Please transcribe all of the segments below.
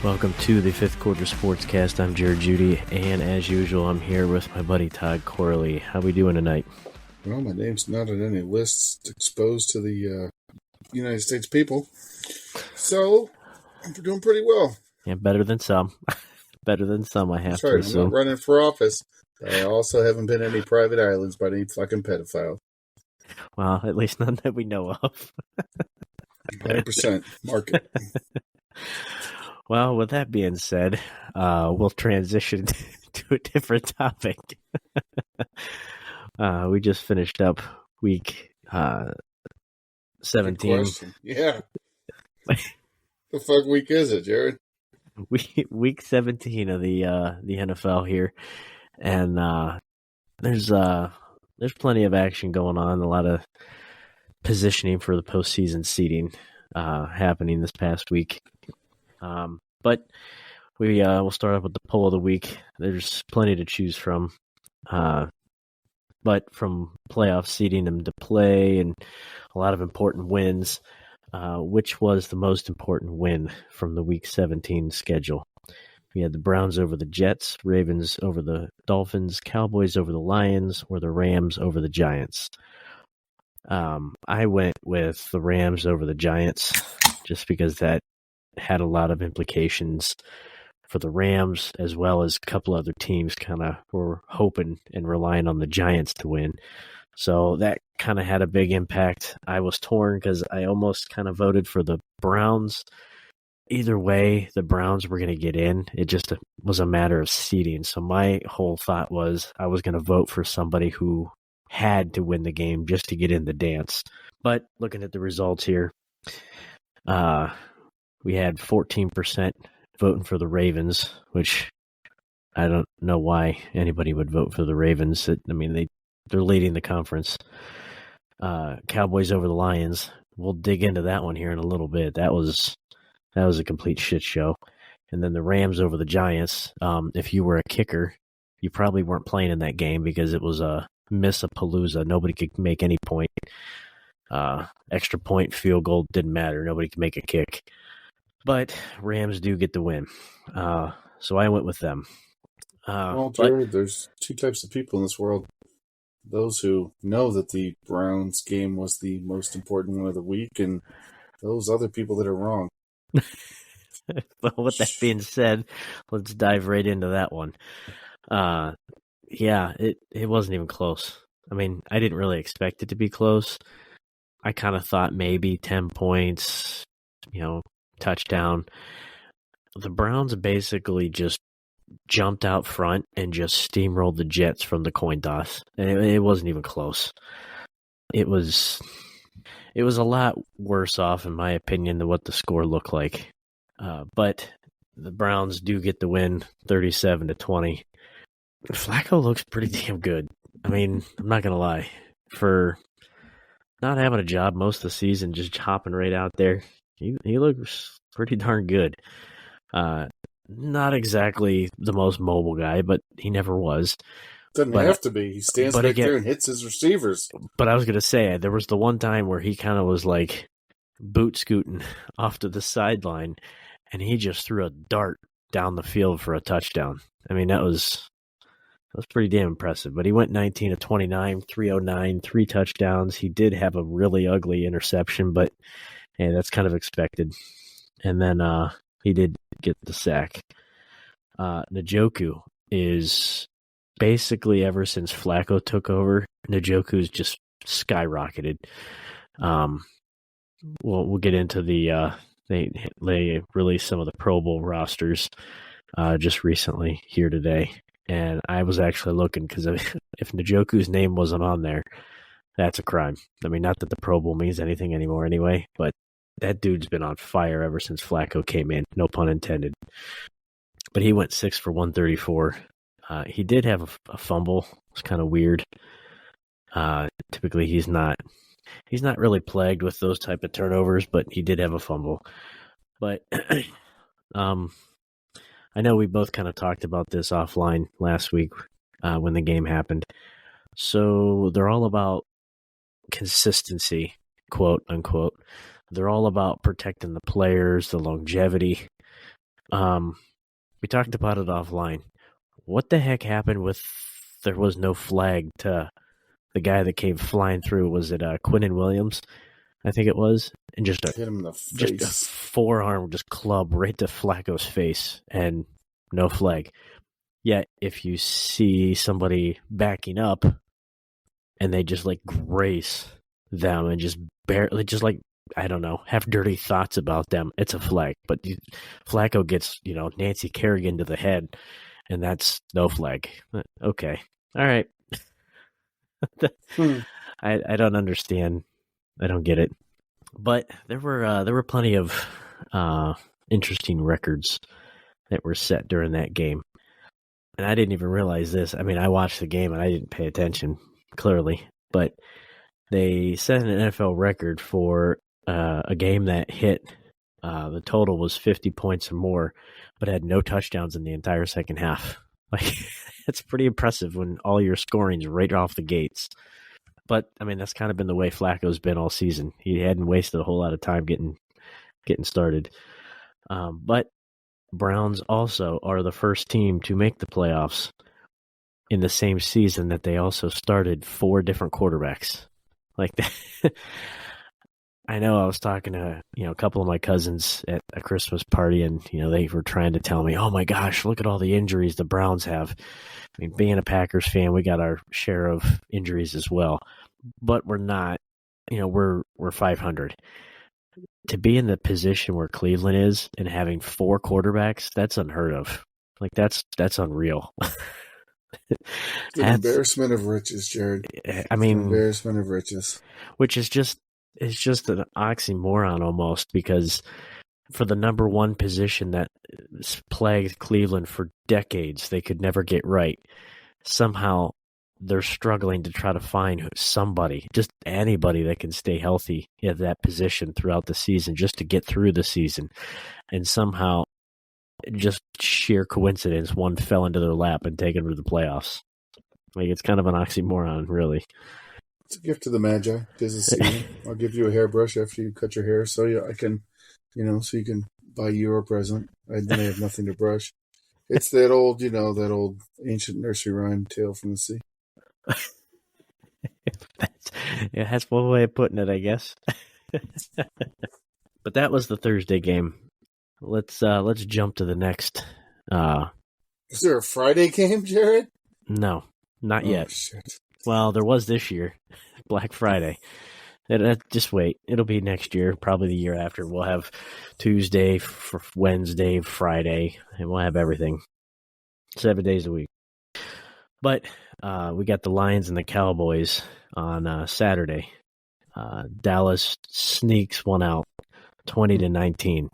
Welcome to the Fifth Quarter Sportscast. I'm Jared Judy, and as usual, I'm here with my buddy Todd Corley. How we doing tonight? Well, my name's not on any lists exposed to the United States people, so I'm doing pretty well. Yeah, better than some. Better than some, I have That's right. to assume. I'm not running for office. I also haven't been any private islands by any fucking pedophile. Well, at least none that we know of. 100%. Mark it. Well, with that being said, we'll transition to a different topic. We just finished up week 17. Yeah. The fuck week is it, Jared? Week 17 of the NFL here, and there's plenty of action going on. A lot of positioning for the postseason seeding happening this past week. But we'll start off with the poll of the week. There's plenty to choose from, but from playoff seeding them to play and a lot of important wins. Which was the most important win from the Week 17 schedule? We had the Browns over the Jets, Ravens over the Dolphins, Cowboys over the Lions, or the Rams over the Giants. I went with the Rams over the Giants just because that had a lot of implications for the Rams, as well as a couple other teams kind of were hoping and relying on the Giants to win. So that kind of had a big impact. I was torn because I almost kind of voted for the Browns. Either way, the Browns were going to get in. It just was a matter of seeding. So my whole thought was I was going to vote for somebody who had to win the game just to get in the dance. But looking at the results here, we had 14% voting for the Ravens, which I don't know why anybody would vote for the Ravens. I mean, they're leading the conference. Cowboys over the Lions. We'll dig into that one here in a little bit. That was a complete shit show. And then the Rams over the Giants. If you were a kicker, you probably weren't playing in that game because it was a miss-a-palooza. Nobody could make any point. Extra point, field goal, didn't matter. Nobody could make a kick. But Rams do get the win. So I went with them. Well, Jared, there's two types of people in this world. Those who know that the Browns game was the most important one of the week, and those other people that are wrong. But with that being said, let's dive right into that one. Yeah, it wasn't even close. I mean, I didn't really expect it to be close. I kind of thought maybe 10 points, touchdown. The Browns basically just jumped out front and just steamrolled the Jets from the coin toss. And it wasn't even close. It was a lot worse off, in my opinion, than what the score looked like. But the Browns do get the win, 37-20. Flacco looks pretty damn good. I mean, I'm not going to lie. For not having a job most of the season, just hopping right out there, he looks pretty darn good. Not exactly the most mobile guy, but he never was. Doesn't have to be. He stands back there and hits his receivers. But I was going to say, there was the one time where he kind of was like boot scooting off to the sideline, and he just threw a dart down the field for a touchdown. I mean, that was pretty damn impressive. But he went 19 of 29, 309, 3 touchdowns. He did have a really ugly interception, but hey, that's kind of expected. And then he did get the sack. Njoku is basically, ever since Flacco took over, Njoku's just skyrocketed. We'll get into the they released some of the Pro Bowl rosters just recently here today, and I was actually looking because if Njoku's name wasn't on there, that's a crime. I mean, not that the Pro Bowl means anything anymore anyway, but that dude's been on fire ever since Flacco came in, no pun intended. But he went 6 for 134. He did have a fumble. It's kind of weird. Typically, he's not really plagued with those type of turnovers, but he did have a fumble. But I know we both kind of talked about this offline last week when the game happened. So they're all about consistency, quote unquote. They're all about protecting the players, the longevity. We talked about it offline. What the heck happened with there was no flag to the guy that came flying through? Was it Quinnen Williams? I think it was. And just hit him in the face. Just a forearm, just club right to Flacco's face, and no flag. Yet, if you see somebody backing up and they just like grace them and just barely, just like, I don't know, have dirty thoughts about them, it's a flag. But Flacco gets, Nancy Kerrigan to the head, and that's no flag. Okay. All right. I don't understand. I don't get it. But there were plenty of interesting records that were set during that game. And I didn't even realize this. I mean, I watched the game and I didn't pay attention, clearly. But they set an NFL record for a game that hit, the total was 50 points or more, but had no touchdowns in the entire second half. Like, it's pretty impressive when all your scoring's right off the gates. But, I mean, that's kind of been the way Flacco's been all season. He hadn't wasted a whole lot of time getting started. But Browns also are the first team to make the playoffs in the same season that they also started 4 different quarterbacks. Like that. I know I was talking to, a couple of my cousins at a Christmas party, and, they were trying to tell me, oh my gosh, look at all the injuries the Browns have. I mean, being a Packers fan, we got our share of injuries as well, but we're not, we're 500. To be in the position where Cleveland is and having 4 quarterbacks, that's unheard of. Like, that's unreal. It's an embarrassment of riches, Jared. I mean, embarrassment of riches. Which is just, it's just an oxymoron almost, because for the number one position that plagued Cleveland for decades, they could never get right. Somehow they're struggling to try to find somebody, just anybody that can stay healthy at that position throughout the season, just to get through the season. And somehow, just sheer coincidence, one fell into their lap and taken to the playoffs. Like, it's kind of an oxymoron, really. It's a gift to the Magi. I'll give you a hairbrush after you cut your hair, so I can, so you can buy you a present. Then I have nothing to brush. It's that old, that old ancient nursery rhyme, Tale from the Sea. That's one way of putting it, I guess. But that was the Thursday game. Let's jump to the next. Is there a Friday game, Jared? No, not yet. Shit. Well, there was this year, Black Friday. Just wait. It'll be next year, probably the year after. We'll have Tuesday, Wednesday, Friday, and we'll have everything. 7 days a week. But we got the Lions and the Cowboys on Saturday. Dallas sneaks one out, 20-19.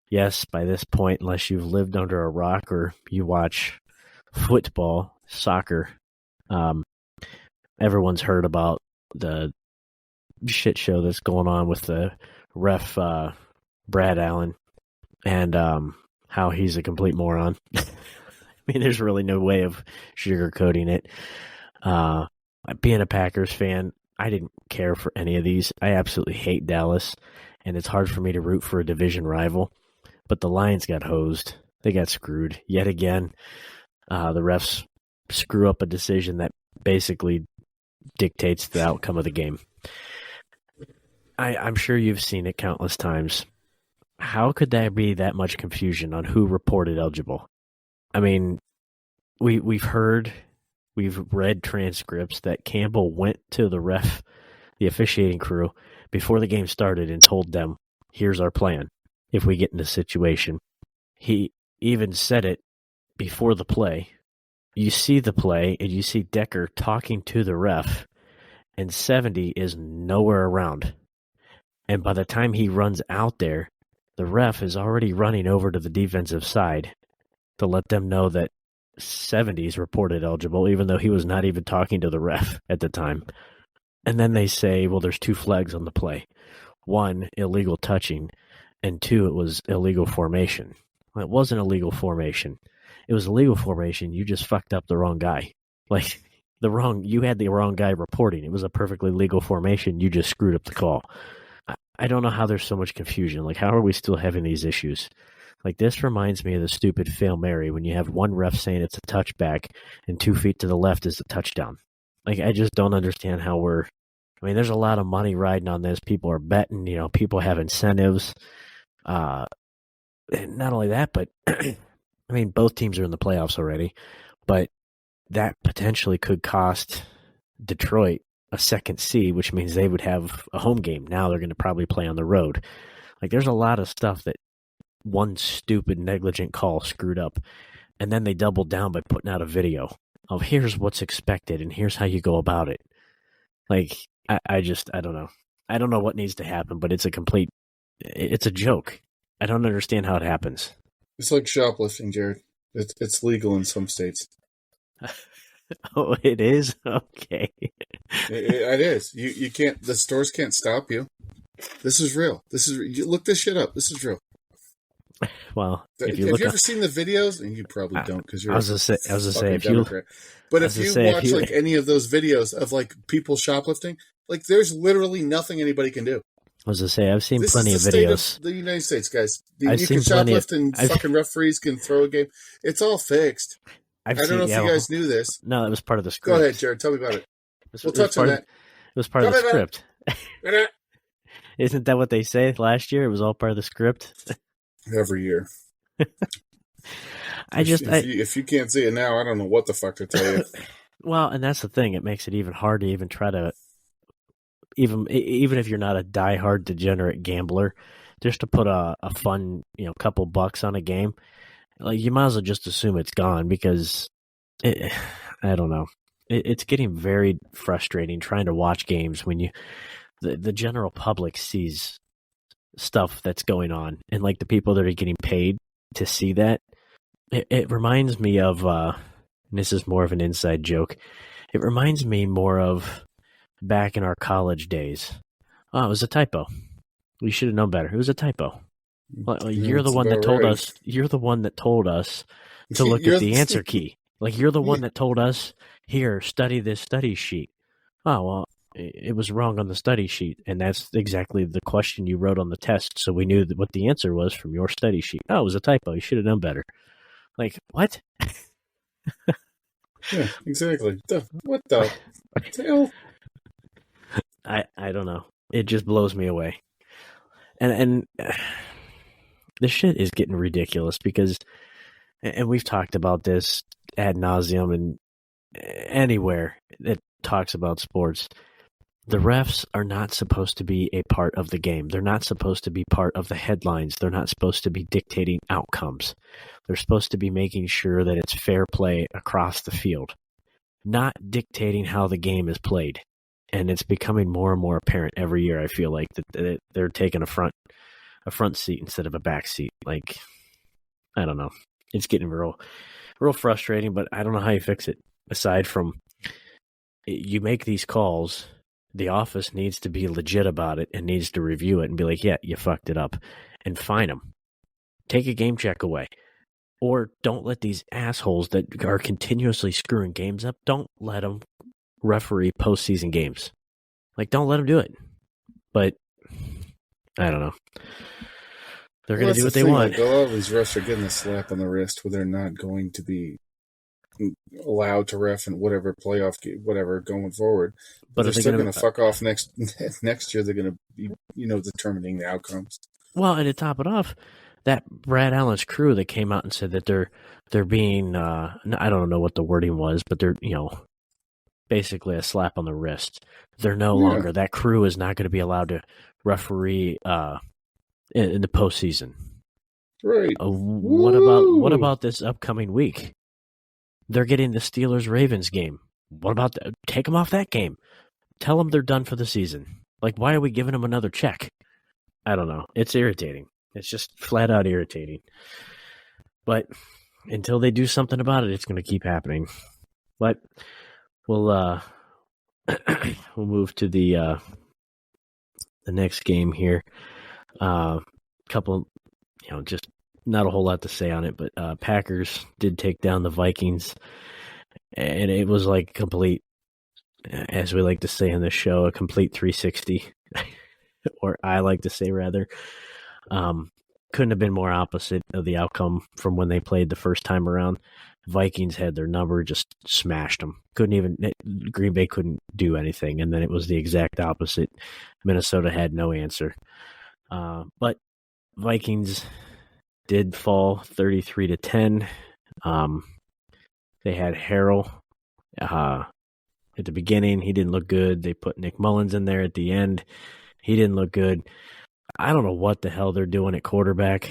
Yes, by this point, unless you've lived under a rock or you watch football, soccer, everyone's heard about the shit show that's going on with the ref, Brad Allen, and how he's a complete moron. I mean, there's really no way of sugarcoating it. Being a Packers fan, I didn't care for any of these. I absolutely hate Dallas, and it's hard for me to root for a division rival. But the Lions got hosed. They got screwed yet again. The refs screw up a decision that basically dictates the outcome of the game. I'm sure you've seen it countless times. How could there be that much confusion on who reported eligible? I mean, we've read transcripts that Campbell went to the officiating crew, before the game started and told them, here's our plan if we get in a situation. He even said it before the play. You see the play, and you see Decker talking to the ref, and 70 is nowhere around. And by the time he runs out there, the ref is already running over to the defensive side to let them know that 70 is reported eligible, even though he was not even talking to the ref at the time. And then they say, well, there's 2 flags on the play. 1, illegal touching, and 2, it was illegal formation. Well, it wasn't illegal formation. It was illegal formation. You just fucked up the wrong guy. Like, you had the wrong guy reporting. It was a perfectly legal formation. You just screwed up the call. I don't know how there's so much confusion. Like, how are we still having these issues? Like, this reminds me of the stupid Hail Mary when you have one ref saying it's a touchback and 2 feet to the left is a touchdown. Like, I just don't understand how there's a lot of money riding on this. People are betting, people have incentives. And not only that, but both teams are in the playoffs already, but that potentially could cost Detroit a second seed, which means they would have a home game. Now they're going to probably play on the road. Like, there's a lot of stuff that one stupid negligent call screwed up, and then they doubled down by putting out a video of here's what's expected and here's how you go about it. Like, I don't know. I don't know what needs to happen, but it's a joke. I don't understand how it happens. It's like shoplifting, Jared. It's legal in some states. Oh, it is? Okay. It is. You can't. The stores can't stop you. This is real. Look this shit up. This is real. Well, have you ever seen the videos? And you probably don't because you're a fucking Democrat. But if you watch like any of those videos of like people shoplifting, like there's literally nothing anybody can do. I was to say, I've seen plenty of videos. This is the United States, guys. You can shoplift and fucking referees can throw a game. It's all fixed. I don't know if you guys knew this. No, that was part of the script. Go ahead, Jared. Tell me about it. We'll touch on that. It was part of the script. Isn't that what they say last year? It was all part of the script? Every year. If you can't see it now, I don't know what the fuck to tell you. Well, and that's the thing. It makes it even hard to even try to, even if you're not a diehard degenerate gambler, just to put a fun, couple bucks on a game, like you might as well just assume it's gone because I don't know. It's getting very frustrating trying to watch games when the general public sees stuff that's going on, and like the people that are getting paid to see that. It reminds me of, and this is more of an inside joke, it reminds me more of back in our college days. Oh, it was a typo. We should have known better. It was a typo. Well, you're the one that told us. You're the one that told us to look at the answer key. Like, you're the one that told us, here, study this study sheet. Oh, well, it was wrong on the study sheet, and that's exactly the question you wrote on the test, so we knew what the answer was from your study sheet. Oh, it was a typo. You should have known better. Like, what? Yeah, exactly. What the hell? I don't know. It just blows me away. And this shit is getting ridiculous because, and we've talked about this ad nauseum and anywhere that talks about sports, the refs are not supposed to be a part of the game. They're not supposed to be part of the headlines. They're not supposed to be dictating outcomes. They're supposed to be making sure that it's fair play across the field, not dictating how the game is played. And it's becoming more and more apparent every year, I feel like, that they're taking a front seat instead of a back seat. Like, I don't know. It's getting real frustrating, but I don't know how you fix it. Aside from you make these calls, the office needs to be legit about it and needs to review it and be like, yeah, you fucked it up, and fine them. Take a game check away. Or don't let these assholes that are continuously screwing games up, don't let them referee postseason games. Like, don't let them do it. But I don't know. They're going to do what they want. Like, a lot of these refs are getting a slap on the wrist where they're not going to be allowed to ref in whatever playoff game, whatever going forward. But they're still going to fuck off next year. They're going to be, determining the outcomes. Well, and to top it off, that Brad Allen's crew that came out and said that they're being, I don't know what the wording was, but they're, basically a slap on the wrist. They're no longer, that crew is not going to be allowed to referee in the postseason. Right. What about this upcoming week? They're getting the Steelers-Ravens game. What about that? Take them off that game. Tell them they're done for the season. Like, why are we giving them another check? I don't know. It's irritating. It's just flat out irritating. But until they do something about it, it's going to keep happening. But we'll move to the next game here. Couple, just not a whole lot to say on it, but Packers did take down the Vikings, and it was like complete, as we like to say on the show, a complete 360, or I like to say rather. couldn't have been more opposite of the outcome from when they played the first time around. Vikings had their number, just smashed them. Green Bay couldn't do anything, and then it was the exact opposite. Minnesota had no answer. But Vikings did fall 33-10. They had Harrell at the beginning. He didn't look good. They put Nick Mullins in there at the end. He didn't look good. I don't know what the hell they're doing at quarterback.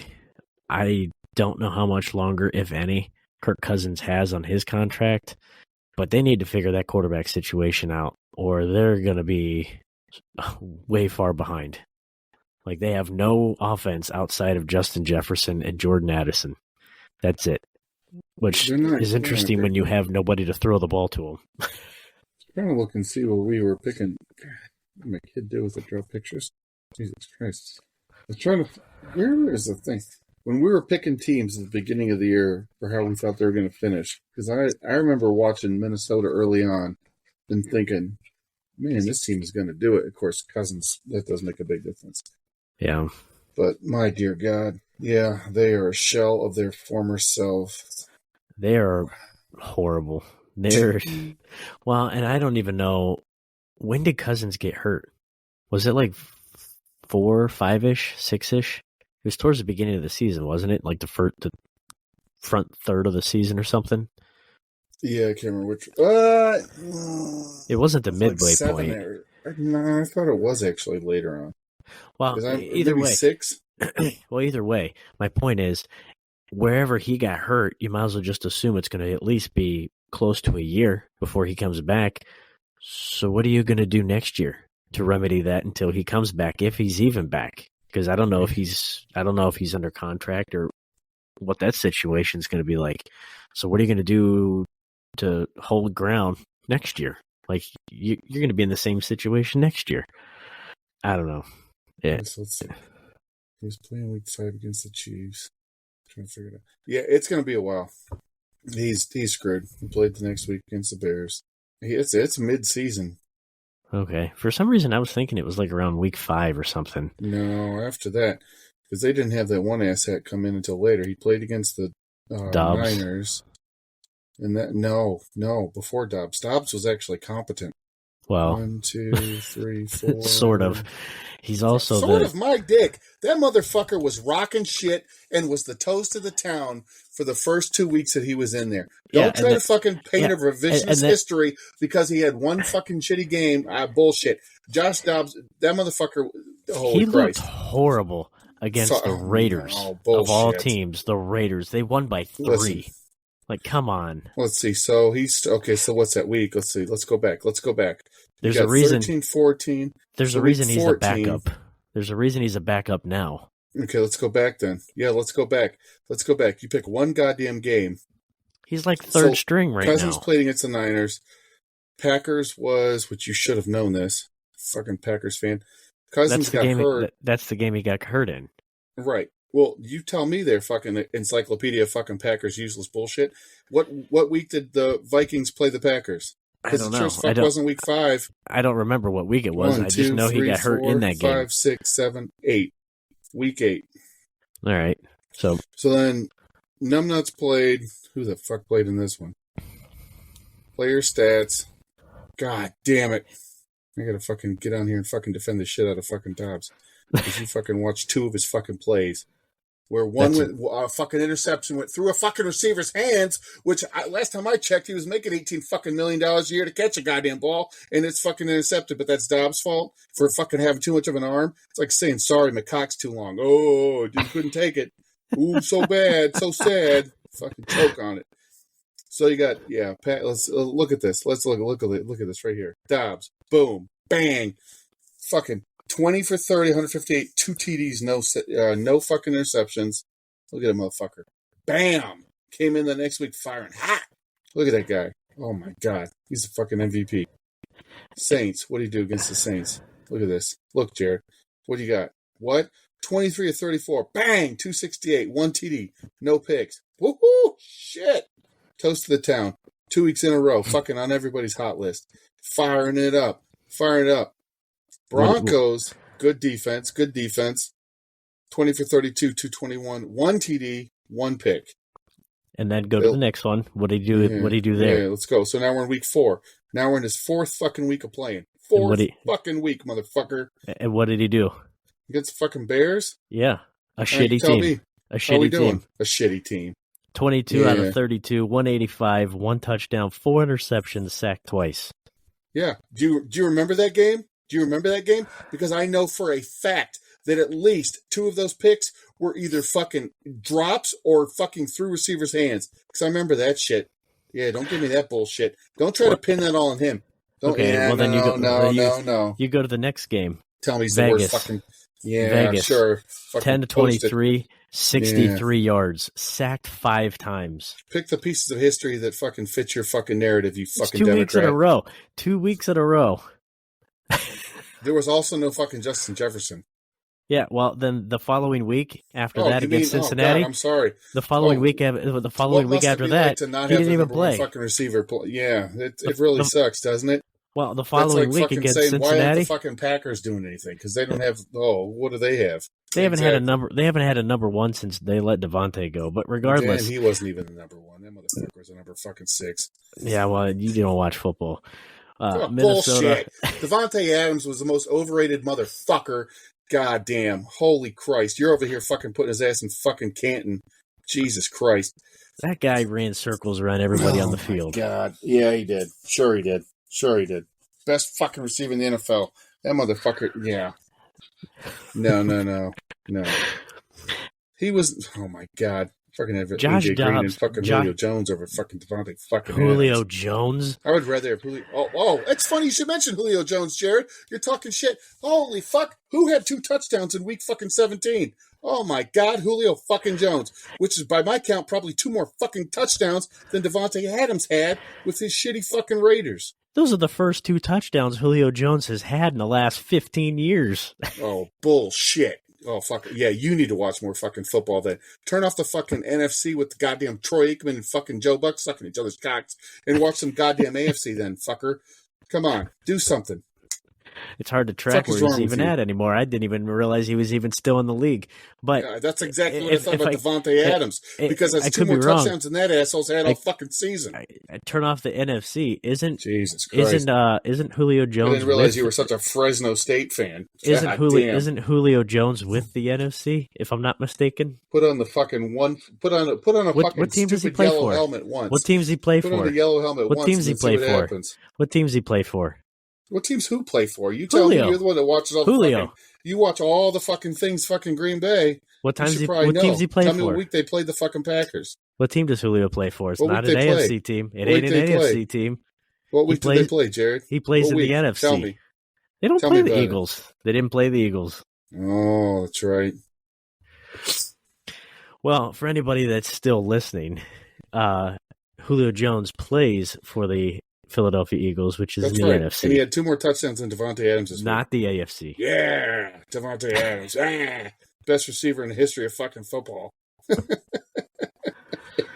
I don't know how much longer, if any, Kirk Cousins has on his contract, but they need to figure that quarterback situation out, or they're going to be way far behind. Like, they have no offense outside of Justin Jefferson and Jordan Addison. That's it, which is interesting when you have nobody to throw the ball to them. Trying to look and see what we were picking. God, what did my kid do with the draw pictures? Jesus Christ. I was trying to... Where is the thing? When we were picking teams at the beginning of the year for how we thought they were going to finish, because I remember watching Minnesota early on and thinking, man, this team is going to do it. Of course, Cousins, that does make a big difference. Yeah. But my dear God, yeah, they are a shell of their former self. They are horrible. Well, and I don't even know, when did Cousins get hurt? Was it like 4, 5-ish, 6-ish? It was towards the beginning of the season, wasn't it? Like the front third of the season or something? Yeah, I can't remember which. It wasn't the midway point. No, I thought it was actually later on. Well, either way. 6? Well, either way, my point is, wherever he got hurt, you might as well just assume it's going to at least be close to a year before he comes back. So what are you going to do next year to remedy that until he comes back, if he's even back? Because I don't know if he's under contract or what that situation is going to be like. So what are you going to do to hold ground next year? Like, you're going to be in the same situation next year. I don't know. Yeah. Let's see. He was playing week 5 against the Chiefs. Trying to figure it out. Yeah, it's going to be a while. He's screwed. He played the next week against the Bears. It's mid-season. Okay. For some reason, I was thinking it was like around week 5 or something. No, after that, because they didn't have that one asshat come in until later. He played against the Niners. And before Dobbs. Dobbs was actually competent. Well, 1, 2, 3, 4. Sort of. He's also sort of my dick. That motherfucker was rocking shit and was the toast of the town for the first 2 weeks that he was in there. Don't try to fucking paint a revisionist history because he had one fucking shitty game. Bullshit. Josh Dobbs, that motherfucker, holy Christ. Looked horrible against the Raiders of all teams. The Raiders. They won by 3. Listen, like, come on. Let's see. So he's okay. So what's that week? Let's see. Let's go back. There's a reason. 13-14. There's a reason he's a backup. There's a reason he's a backup now. Okay, let's go back then. Yeah, let's go back. You pick one goddamn game. He's like third string right now. Cousins played against the Niners. Packers was, which you should have known this. Fucking Packers fan. Cousins got hurt. That's the game he got hurt in. Right. Well, you tell me there, fucking encyclopedia of fucking Packers useless bullshit. What week did the Vikings play the Packers? I don't know. It wasn't week 5. I don't remember what week it was. 1, 2, I just know 3, he got hurt 4, in that game. 5, 6, 7, 8. Week 8. All right. So then Numbnuts played. Who the fuck played in this one? Player stats. God damn it. I gotta fucking get on here and fucking defend the shit out of fucking Dobbs. Because you fucking watched 2 of his fucking plays. Where one fucking interception went through a fucking receiver's hands, which last time I checked, he was making $18 fucking million a year to catch a goddamn ball, and it's fucking intercepted. But that's Dobbs' fault for fucking having too much of an arm. It's like saying, sorry, my cock's too long. Oh, you couldn't take it. Ooh, so bad, so sad. Fucking choke on it. So you got, Pat, let's look at this. Let's look at this right here. Dobbs, boom, bang, fucking 20 for 30, 158, 2 TDs, no fucking interceptions. Look at that motherfucker. Bam! Came in the next week firing hot. Look at that guy. Oh my God. He's a fucking MVP. Saints. What do you do against the Saints? Look at this. Look, Jared. What do you got? What? 23 of 34. Bang! 268. 1 TD. No picks. Woohoo! Shit! Toast to the town. 2 weeks in a row. Fucking on everybody's hot list. Firing it up. Broncos, good defense. 20 for 32, 221, 1 TD, 1 pick. And then go to the next one. What did he do? Yeah, What did he do there? Yeah, let's go. So now we're in week 4. Now we're in his 4th fucking week of playing. 4th fucking week, motherfucker. And what did he do? Against the fucking Bears? Yeah. A shitty team. A shitty team. A shitty team. 22 out of 32, 185, 1 touchdown, 4 interceptions, sacked twice. Yeah. Do you remember that game? Because I know for a fact that at least 2 of those picks were either fucking drops or fucking through receivers' hands. Because I remember that shit. Yeah, don't give me that bullshit. Don't try to pin that all on him. Then you go. No. You go to the next game. Tell me he's Vegas. the worst fucking... Yeah, Vegas. Sure. 10 to 23, 63 yards, sacked 5 times. Pick the pieces of history that fucking fit your fucking narrative, you fucking Democrat. 2 weeks in a row. 2 weeks in a row. There was also no fucking Justin Jefferson. Yeah, well, then the following week after that against Cincinnati. God, I'm sorry. The following week after that, he didn't even play. Fucking receiver. Yeah, it really sucks, doesn't it? Well, the following week against Cincinnati, why aren't the fucking Packers doing anything? Because they don't have. Oh, what do they have? They haven't had a number. They haven't had a number 1 since they let Devontae go. But regardless, damn, he wasn't even the number 1. That motherfucker was a number fucking 6. Yeah, well, you don't watch football. Minnesota. Bullshit. Devontae Adams was the most overrated motherfucker. God damn. Holy Christ. You're over here fucking putting his ass in fucking Canton. Jesus Christ. That guy ran circles around everybody on the field. God. Yeah, he did. Sure he did. Best fucking receiver in the NFL. That motherfucker. Yeah. No. He was. Oh my God. Fucking have Josh AJ Dobbs Green and fucking Julio Jones over fucking Devontae fucking Julio Adams. Jones? I would rather have Julio. Oh, it's funny you should mention Julio Jones, Jared. You're talking shit. Holy fuck. Who had 2 touchdowns in week fucking 17? Oh my God, Julio fucking Jones. Which is, by my count, probably 2 more fucking touchdowns than Devontae Adams had with his shitty fucking Raiders. Those are the first 2 touchdowns Julio Jones has had in the last 15 years. Oh, bullshit. Oh, fuck. Yeah, you need to watch more fucking football then. Turn off the fucking NFC with the goddamn Troy Aikman and fucking Joe Buck sucking each other's cocks and watch some goddamn AFC then, fucker. Come on. Do something. It's hard to track where he's even at anymore. I didn't even realize he was even still in the league. But yeah, that's exactly what I thought about Devontae Adams. Because that's 2 more touchdowns than that asshole's had all fucking season. I turn off the NFC. Jesus Christ. Isn't Julio Jones? I didn't realize you were such a Fresno State fan. Isn't Julio Jones with the NFC? If I'm not mistaken. Put on the fucking one. Put on a fucking what team does he play yellow for? helmet once. What teams he play for? Put on the yellow helmet once. What teams he play for? What teams he play for? What teams who play for? You tell me you're the one that watches all the fucking... You watch all the fucking things fucking Green Bay. What teams he play for? Tell me what week they played the fucking Packers. What team does Julio play for? It's not an AFC team. It ain't an AFC team. What week did they play, Jared? He plays in the NFC. Tell me. They don't play the Eagles. They didn't play the Eagles. Oh, that's right. Well, for anybody that's still listening, Julio Jones plays for the Philadelphia Eagles, which is in the NFC. And he had 2 more touchdowns than Devontae Adams this week. Not the AFC. Yeah, Devontae Adams. Best receiver in the history of fucking football.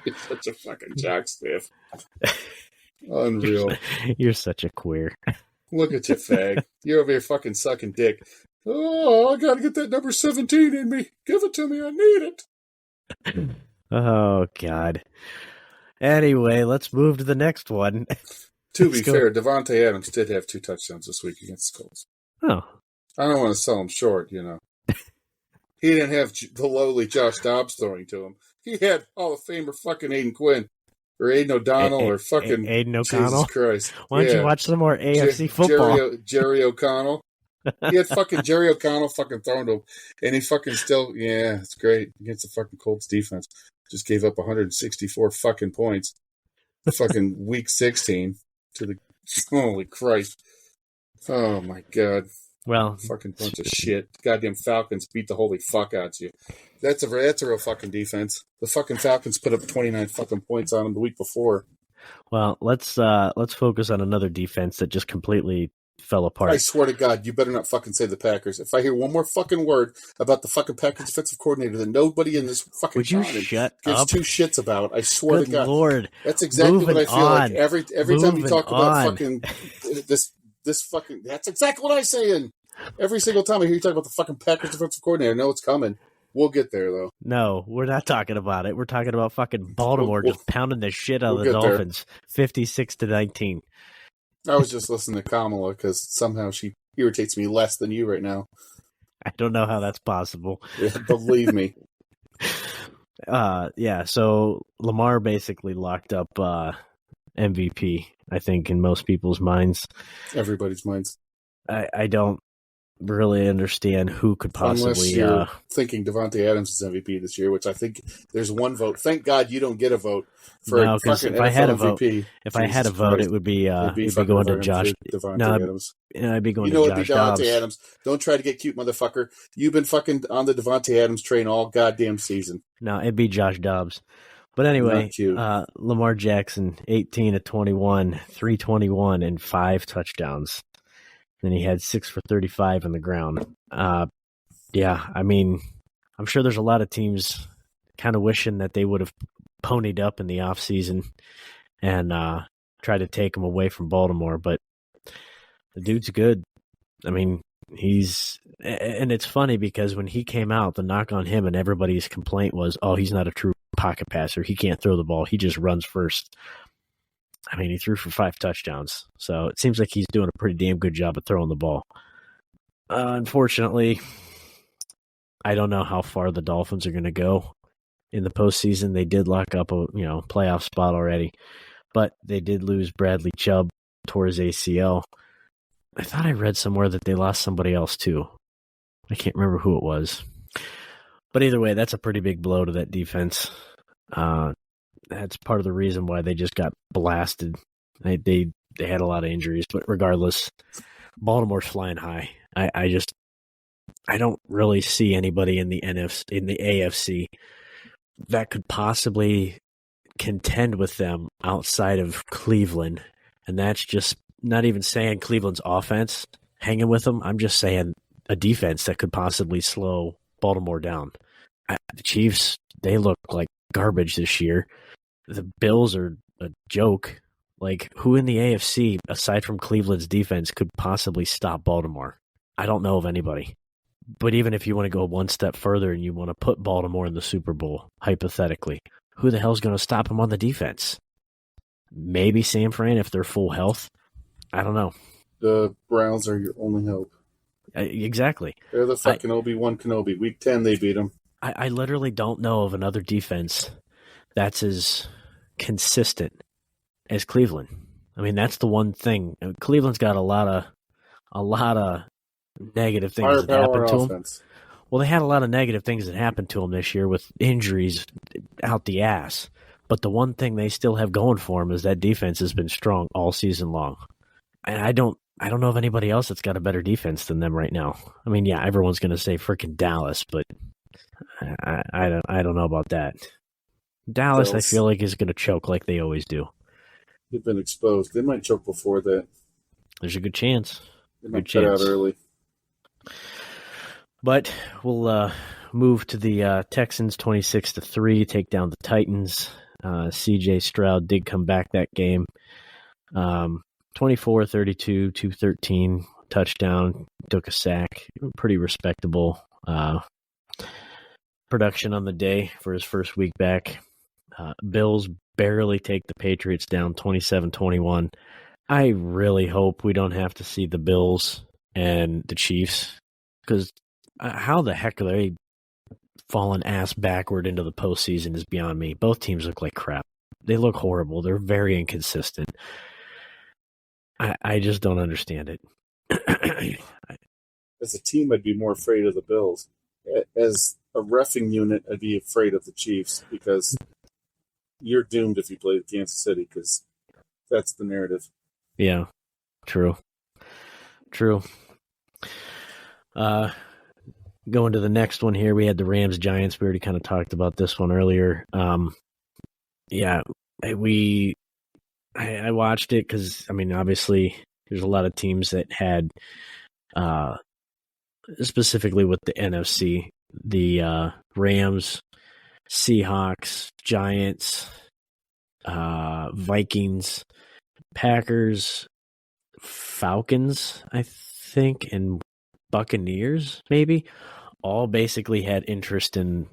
He's such a fucking jockstiff. Unreal. You're such a queer. Look at you, fag. You're over here fucking sucking dick. Oh, I gotta get that number 17 in me. Give it to me. I need it. Oh, God. Anyway, let's move to the next one. To be fair, Devontae Adams did have 2 touchdowns this week against the Colts. Oh. I don't want to sell him short, you know. He didn't have the lowly Josh Dobbs throwing to him. He had Hall of Famer fucking Aiden Quinn. Or Aiden O'Donnell or fucking Aiden O'Connell. Jesus Christ. Why don't you watch some more AFC football? Jerry O'Connell. He had fucking Jerry O'Connell fucking thrown to him. And he fucking still, it's great. Against the fucking Colts defense. Just gave up 164 fucking points. Fucking week 16 to the, holy Christ. Oh my God. Well, fucking bunch of shit. Goddamn Falcons beat the holy fuck out of you. That's a real fucking defense. The fucking Falcons put up 29 fucking points on them the week before. Well, let's focus on another defense that just completely fell apart. I swear to God, you better not fucking say the Packers. If I hear one more fucking word about the fucking Packers defensive coordinator that nobody in this fucking Would you shut gives up? 2 shits about, I swear to God. Lord. That's exactly what I feel like. Every time you talk about on. fucking this fucking, that's exactly what I'm saying. Every single time I hear you talk about the fucking Packers defensive coordinator, I know it's coming. We'll get there, though. No, we're not talking about it. We're talking about fucking Baltimore just pounding the shit out of the Dolphins, 56-19. I was just listening to Kamala because somehow she irritates me less than you right now. I don't know how that's possible. Yeah, believe me. So Lamar basically locked up MVP, I think, in most people's minds. Everybody's minds. I don't really understand who could possibly... Unless you're thinking Devontae Adams is MVP this year, which I think there's one vote. Thank God you don't get a vote for a fucking if I had a vote, MVP. If I had a vote, it would be going to Josh. Adams. I'd be going to Josh Dobbs. Devontae Adams. Don't try to get cute, motherfucker. You've been fucking on the Devontae Adams train all goddamn season. No, it'd be Josh Dobbs. But anyway, Lamar Jackson, 18 of 21, 321, and 5 touchdowns. Then he had 6 for 35 on the ground. I mean, I'm sure there's a lot of teams kind of wishing that they would have ponied up in the offseason and tried to take him away from Baltimore. But the dude's good. I mean, and it's funny because when he came out, the knock on him and everybody's complaint was, oh, he's not a true pocket passer. He can't throw the ball. He just runs first. I mean, he threw for 5 touchdowns, so it seems like he's doing a pretty damn good job of throwing the ball. Unfortunately, I don't know how far the Dolphins are going to go in the postseason. They did lock up a playoff spot already, but they did lose Bradley Chubb towards ACL. I thought I read somewhere that they lost somebody else too. I can't remember who it was. But either way, that's a pretty big blow to that defense. That's part of the reason why they just got blasted. They had a lot of injuries, but regardless, Baltimore's flying high. I don't really see anybody in the AFC that could possibly contend with them outside of Cleveland, and that's just not even saying Cleveland's offense hanging with them. I'm just saying a defense that could possibly slow Baltimore down. The Chiefs, they look like garbage this year. The Bills are a joke. Like, who in the AFC, aside from Cleveland's defense, could possibly stop Baltimore? I don't know of anybody. But even if you want to go one step further and you want to put Baltimore in the Super Bowl, hypothetically, who the hell's going to stop them on the defense? Maybe San Fran if they're full health. I don't know. The Browns are your only hope. Exactly. They're the fucking Obi-Wan Kenobi. Week 10, they beat them. I literally don't know of another defense that's as consistent as Cleveland. I mean, that's the one thing. Cleveland's got a lot of negative things that happened to them. Well, they had a lot of negative things that happened to them this year with injuries out the ass. But the one thing they still have going for them is that defense has been strong all season long. And I don't know of anybody else that's got a better defense than them right now. I mean, yeah, everyone's going to say freaking Dallas, but I don't know about that. Dallas, I feel like, is going to choke like they always do. They've been exposed. They might choke before that. There's a good chance. They might cut out early. But we'll move to the Texans 26-3, take down the Titans. C.J. Stroud did come back that game. 24-32, 213, touchdown, took a sack. Pretty respectable production on the day for his first week back. Bills barely take the Patriots down 27-21. I really hope we don't have to see the Bills and the Chiefs, because how the heck are they falling ass backward into the postseason is beyond me. Both teams look like crap. They look horrible. They're very inconsistent. I just don't understand it. As a team, I'd be more afraid of the Bills. As a reffing unit, I'd be afraid of the Chiefs, because you're doomed if you play Kansas City, because that's the narrative. Yeah, true. Going to the next one here, we had the Rams-Giants. We already kind of talked about this one earlier. I watched it because, I mean, obviously there's a lot of teams that had, specifically with the NFC, the Rams, Seahawks, Giants, Vikings, Packers, Falcons, I think, and Buccaneers, maybe, all basically had interest in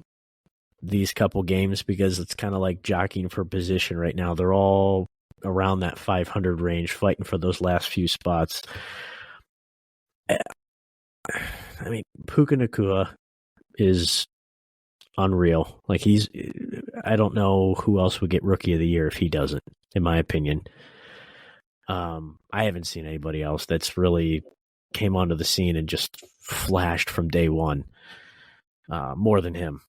these couple games because it's kind of like jockeying for position right now. They're all around that 500 range, fighting for those last few spots. I mean, Puka Nacua is unreal. Like I don't know who else would get Rookie of the Year if he doesn't, in my opinion. I haven't seen anybody else that's really came onto the scene and just flashed from day one more than him.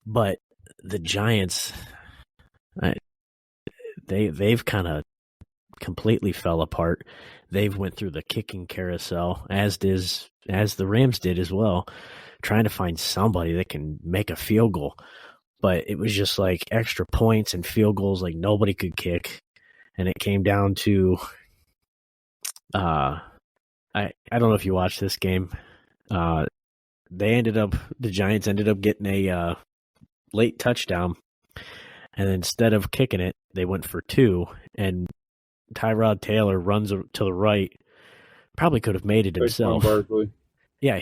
But the Giants, they've kind of completely fell apart. They've went through the kicking carousel, as the Rams did as well, trying to find somebody that can make a field goal. But it was just like extra points and field goals like nobody could kick. And it came down to I don't know if you watched this game. The Giants ended up getting a late touchdown, and instead of kicking it, they went for 2, and Tyrod Taylor runs to the right. Probably could have made it himself. Yeah,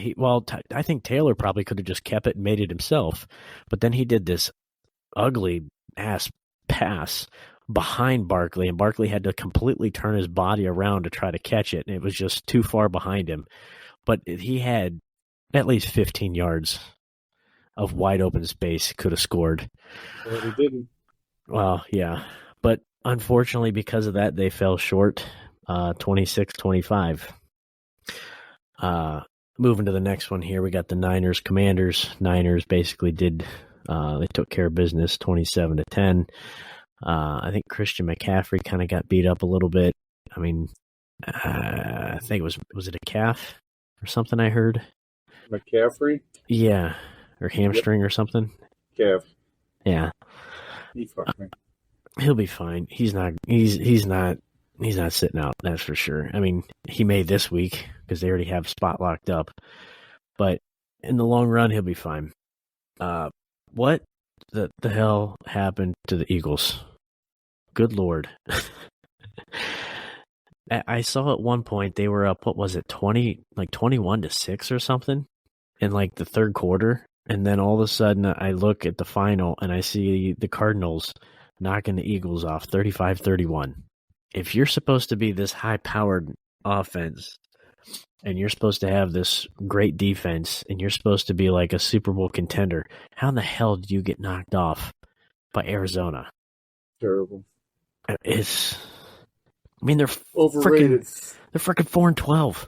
I think Taylor probably could have just kept it and made it himself, but then he did this ugly ass pass behind Barkley, and Barkley had to completely turn his body around to try to catch it, and it was just too far behind him. But he had at least 15 yards of wide open space, could have scored. Well, he didn't. Well, yeah. But unfortunately, because of that, they fell short, 26-25. Moving to the next one here, we got the Niners-Commanders. Niners basically they took care of business, 27-10. I think Christian McCaffrey kind of got beat up a little bit. I mean, I think was it a calf or something I heard? McCaffrey? Yeah, or hamstring or something. Calf. Yeah. He fucked me. He'll be fine. He's not sitting out, that's for sure. I mean, he may this week because they already have spot locked up. But in the long run, he'll be fine. What the hell happened to the Eagles? Good Lord. I saw at one point they were up, what was it, 21-6 or something in like the third quarter. And then all of a sudden I look at the final and I see the Cardinals knocking the Eagles off 35-31. If you're supposed to be this high-powered offense and you're supposed to have this great defense and you're supposed to be like a Super Bowl contender, how in the hell do you get knocked off by Arizona? Terrible. They're overrated. They're freaking 4-12,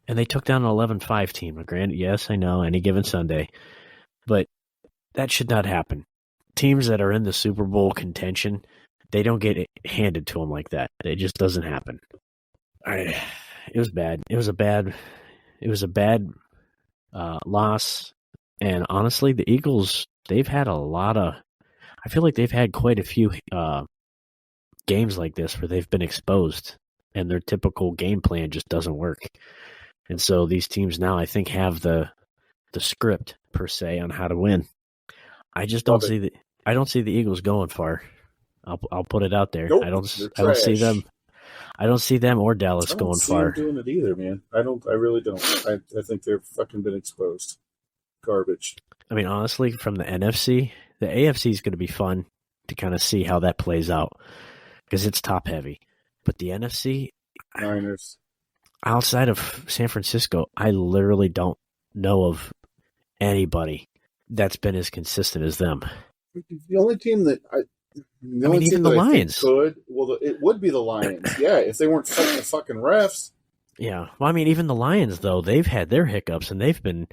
and they took down an 11-5 team. Granted, yes, I know, any given Sunday, but that should not happen. Teams that are in the Super Bowl contention, they don't get it handed to them like that. It just doesn't happen. It was bad. It was a bad loss, and honestly, the Eagles, they've had I feel like they've had quite a few games like this where they've been exposed and their typical game plan just doesn't work. And so these teams now, I think, have the script per se on how to win. I just don't see the Eagles going far. I'll put it out there. Nope, I don't see them. I don't see them or Dallas going far. I don't see them doing it either, man. I really don't. I think they've fucking been exposed. Garbage. I mean, honestly, from the NFC, the AFC is going to be fun to kind of see how that plays out because it's top heavy. But the NFC, Niners, outside of San Francisco, I literally don't know of anybody that's been as consistent as them. The only team that even the Lions it would be the Lions. Yeah, if they weren't fighting the fucking refs. Yeah, well, I mean, even the Lions though, they've had their hiccups and they've been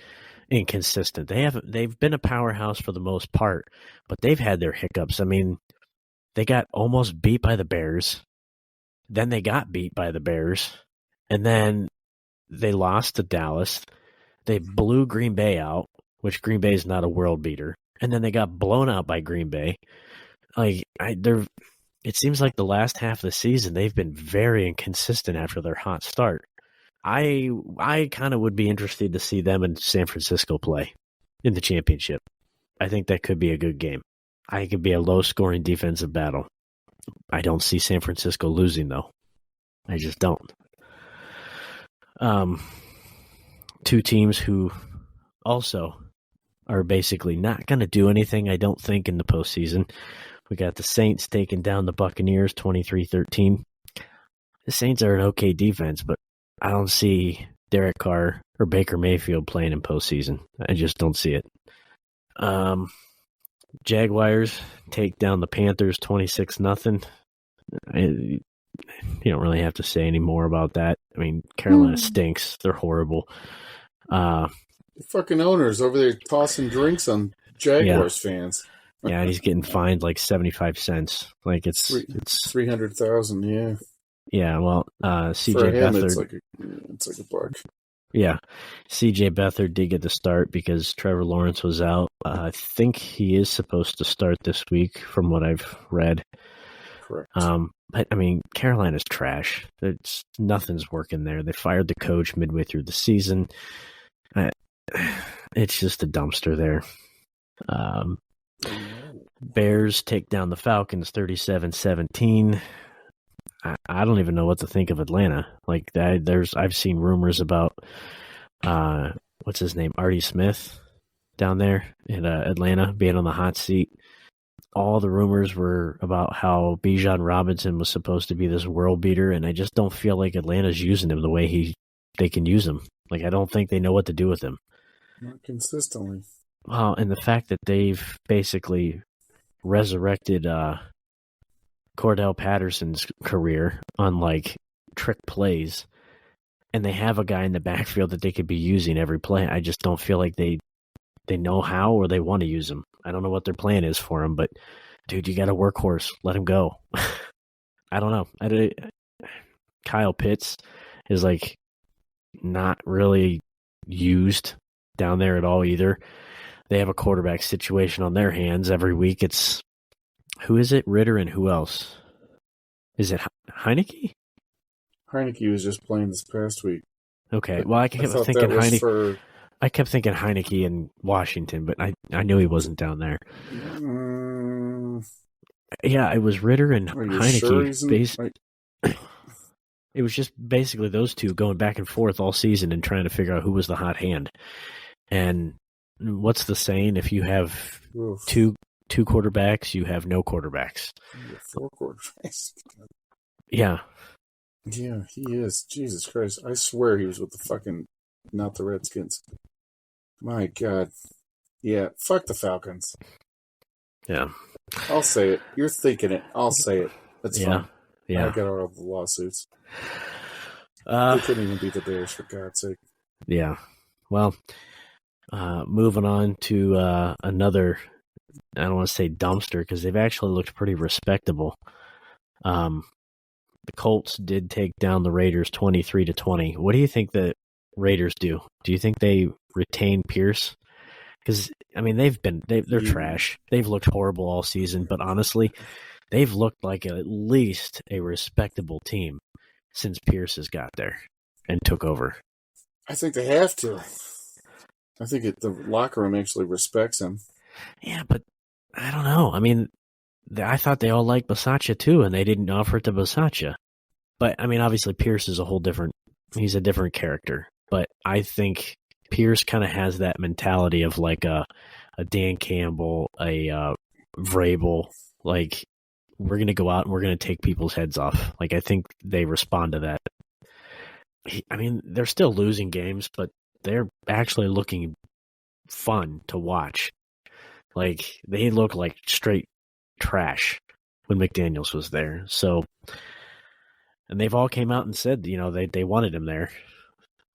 inconsistent. They've been a powerhouse for the most part, but they've had their hiccups. I mean, they got almost beat by the Bears, then they got beat by the Bears, and then they lost to Dallas. They blew Green Bay out, which Green Bay is not a world beater, and then they got blown out by Green Bay. It seems like the last half of the season they've been very inconsistent after their hot start. I kind of would be interested to see them and San Francisco play in the championship. I think that could be a good game. I think it could be a low-scoring defensive battle. I don't see San Francisco losing, though. I just don't. Two teams who also are basically not going to do anything, I don't think, in the postseason. We got the Saints taking down the Buccaneers 23-13. The Saints are an okay defense, but I don't see Derek Carr or Baker Mayfield playing in postseason. I just don't see it. Jaguars take down the Panthers 26-0. You don't really have to say any more about that. I mean, Carolina stinks. They're horrible. The fucking owners over there tossing drinks on Jaguars fans. Yeah, he's getting fined like 75 cents. Like it's 300,000. Yeah. Yeah. Well, CJ For him, Beathard. it's like a buck. Yeah, CJ Beathard did get the start because Trevor Lawrence was out. I think he is supposed to start this week, from what I've read. Correct. But I mean, Carolina's trash. Nothing's working there. They fired the coach midway through the season. It's just a dumpster there. Bears take down the Falcons 37-17. I don't even know what to think of Atlanta. Like I've seen rumors about what's his name, Artie Smith, down there in Atlanta being on the hot seat. All the rumors were about how Bijan Robinson was supposed to be this world beater, and I just don't feel like Atlanta's using him the way they can use him. Like, I don't think they know what to do with him. Not consistently. Well, and the fact that they've basically resurrected Cordell Patterson's career on like trick plays, and they have a guy in the backfield that they could be using every play. I just don't feel like they know how or they want to use him. I don't know what their plan is for him, but dude, you got a workhorse. Let him go. I don't know. Kyle Pitts is like not really used down there at all either. They have a quarterback situation on their hands every week. It's who is it? Ritter and who else? Is it Heineke? Heineke was just playing this past week. Okay. Well, I kept thinking Heineke. I kept thinking Heineke in Washington, but I knew he wasn't down there. Yeah, it was Ritter and Heineke. Sure it was just basically those two going back and forth all season and trying to figure out who was the hot hand. And what's the saying? If you have two quarterbacks, you have no quarterbacks. You have 4 quarterbacks. Yeah. Yeah, he is. Jesus Christ. I swear he was with not the Redskins. My God. Yeah, fuck the Falcons. Yeah. I'll say it. You're thinking it. I'll say it. That's fine. Yeah. I got all the lawsuits. They couldn't even beat the Bears, for God's sake. Yeah. Well, moving on to another, I don't want to say dumpster, because they've actually looked pretty respectable. The Colts did take down the Raiders 23-20. What do you think the Raiders do? Do you think they retain Pierce? Because, I mean, they're trash. They've looked horrible all season, but honestly, they've looked like at least a respectable team since Pierce has got there and took over. I think they have to. I think the locker room actually respects him. Yeah, but I don't know. I mean, I thought they all liked Bisaccia too, and they didn't offer it to Bisaccia. But, I mean, obviously Pierce is he's a different character. But I think Pierce kind of has that mentality of like a Dan Campbell, a Vrabel. Like, we're going to go out and we're going to take people's heads off. Like, I think they respond to that. I mean, they're still losing games, but they're actually looking fun to watch. Like, they look like straight trash when McDaniels was there. So, and they've all came out and said, they wanted him there.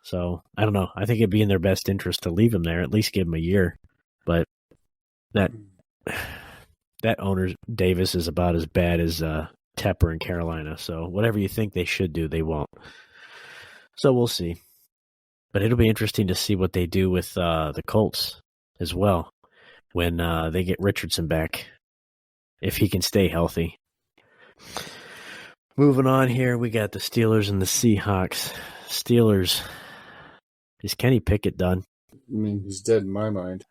So, I don't know. I think it'd be in their best interest to leave him there, at least give him a year. But that owner, Davis, is about as bad as Tepper in Carolina. So, whatever you think they should do, they won't. So, we'll see. But it'll be interesting to see what they do with the Colts as well when they get Richardson back, if he can stay healthy. Moving on here, we got the Steelers and the Seahawks. Steelers, is Kenny Pickett done? I mean, he's dead in my mind.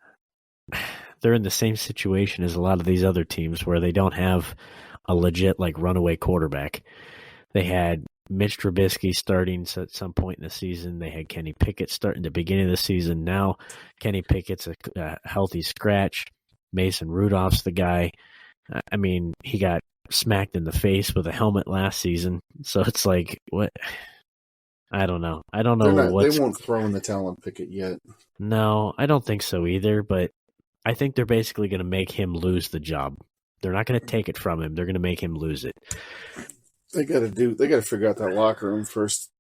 They're in the same situation as a lot of these other teams where they don't have a legit, like, runaway quarterback. They had Mitch Trubisky starting at some point in the season. They had Kenny Pickett starting at the beginning of the season. Now Kenny Pickett's a healthy scratch. Mason Rudolph's the guy. I mean, he got smacked in the face with a helmet last season. So it's like, what? I don't know. I don't know They won't throw in the towel Pickett yet. No, I don't think so either, but I think they're basically going to make him lose the job. They're not going to take it from him. They're going to make him lose it. They got to figure out that locker room first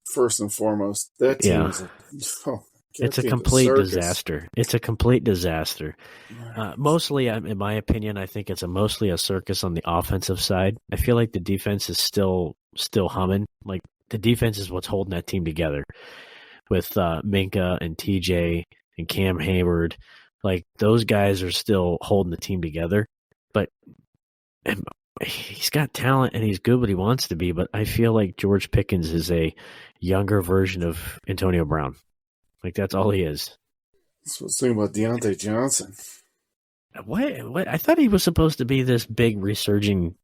and foremost. That team is it's a complete disaster. It's a complete disaster. Mostly, in my opinion, I think it's mostly a circus on the offensive side. I feel like the defense is still humming. Like, the defense is what's holding that team together with Minka and TJ and Cam Hayward. Like, those guys are still holding the team together. But he's got talent and he's good what he wants to be. But I feel like George Pickens is a younger version of Antonio Brown. Like, that's all he is. That's what's saying about Deontay Johnson. What? I thought he was supposed to be this big resurging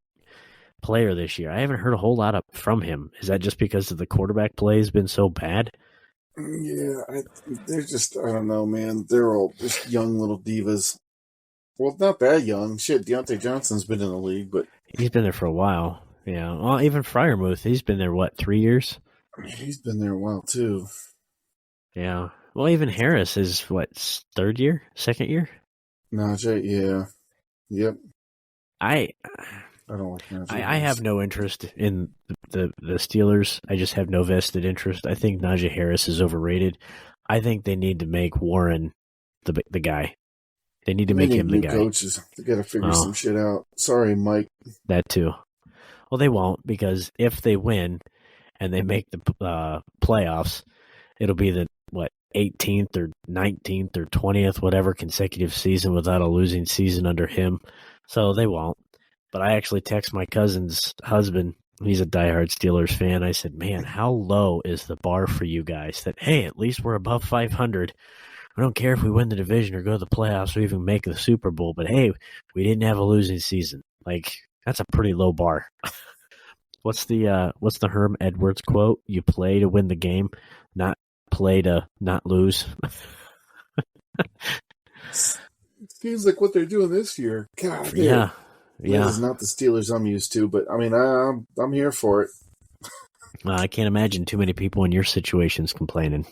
player this year. I haven't heard a whole lot from him. Is that just because the quarterback play has been so bad? Yeah, they're just, I don't know, man. They're all just young little divas. Well, not that young. Shit, Deontay Johnson's been in the league, but... He's been there for a while. Yeah. Well, even Freiermuth, he's been there, 3 years? He's been there a while, too. Yeah. Well, even Harris is, third year? Second year? Najee, yeah. Yep. I don't like Najee. I have no interest in the Steelers. I just have no vested interest. I think Najee Harris is overrated. I think they need to make Warren the guy. They need to make him the guy. Coaches. They got to figure some shit out. Sorry, Mike. That too. Well, they won't, because if they win and they make the playoffs, it'll be the 18th or 19th or 20th, whatever consecutive season without a losing season under him. So they won't. But I actually text my cousin's husband. He's a diehard Steelers fan. I said, man, how low is the bar for you guys that, hey, at least we're above 500. I don't care if we win the division or go to the playoffs or even make the Super Bowl, but hey, we didn't have a losing season. Like, that's a pretty low bar. What's the Herm Edwards quote? You play to win the game, not play to not lose. Seems like what they're doing this year. God, yeah. This is not the Steelers I'm used to, but I mean, I'm here for it. I can't imagine too many people in your situations complaining.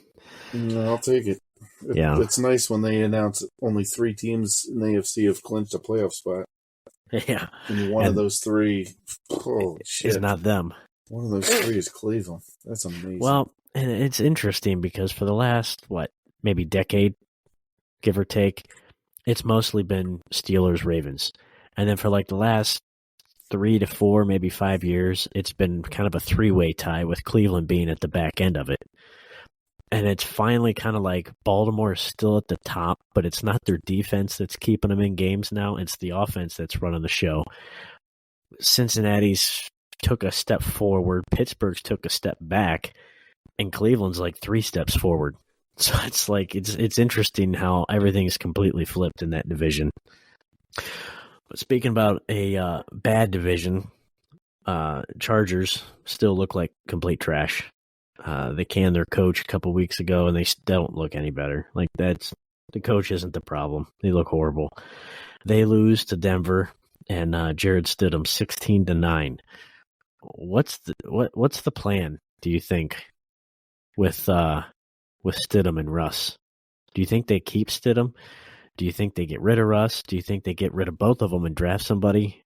No, I'll take it. It's nice when they announce only 3 teams in the AFC have clinched a playoff spot. Yeah. And one of those 3, oh shit, is not them. One of those 3 is Cleveland. That's amazing. Well, and it's interesting because for the last, maybe decade, give or take, it's mostly been Steelers-Ravens. And then for the last 3 to 4, maybe 5 years, it's been kind of a 3-way tie with Cleveland being at the back end of it. And it's finally kind of like Baltimore is still at the top, but it's not their defense that's keeping them in games now. It's the offense that's running the show. Cincinnati's took a step forward. Pittsburgh's took a step back. And Cleveland's 3 steps forward. So it's it's interesting how everything's completely flipped in that division. But speaking about a bad division, Chargers still look like complete trash. They canned their coach a couple weeks ago, and they still don't look any better. The coach isn't the problem. They look horrible. They lose to Denver, and Jared Stidham 16-9. What's the plan? Do you think with Stidham and Russ? Do you think they keep Stidham? Do you think they get rid of Russ? Do you think they get rid of both of them and draft somebody?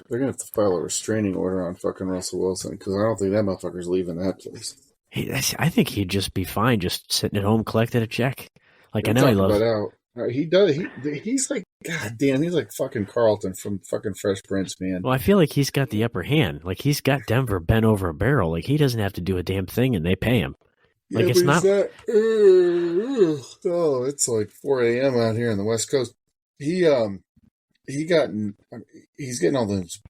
They're going to have to file a restraining order on fucking Russell Wilson, because I don't think that motherfucker's leaving that place. I think he'd just be fine just sitting at home collecting a check. I know he loves it. He does. He's like, God damn, he's like fucking Carlton from fucking Fresh Prince, man. Well, I feel like he's got the upper hand. He's got Denver bent over a barrel. He doesn't have to do a damn thing, and they pay him. It's not. It's 4 a.m. out here on the West Coast. He's getting all those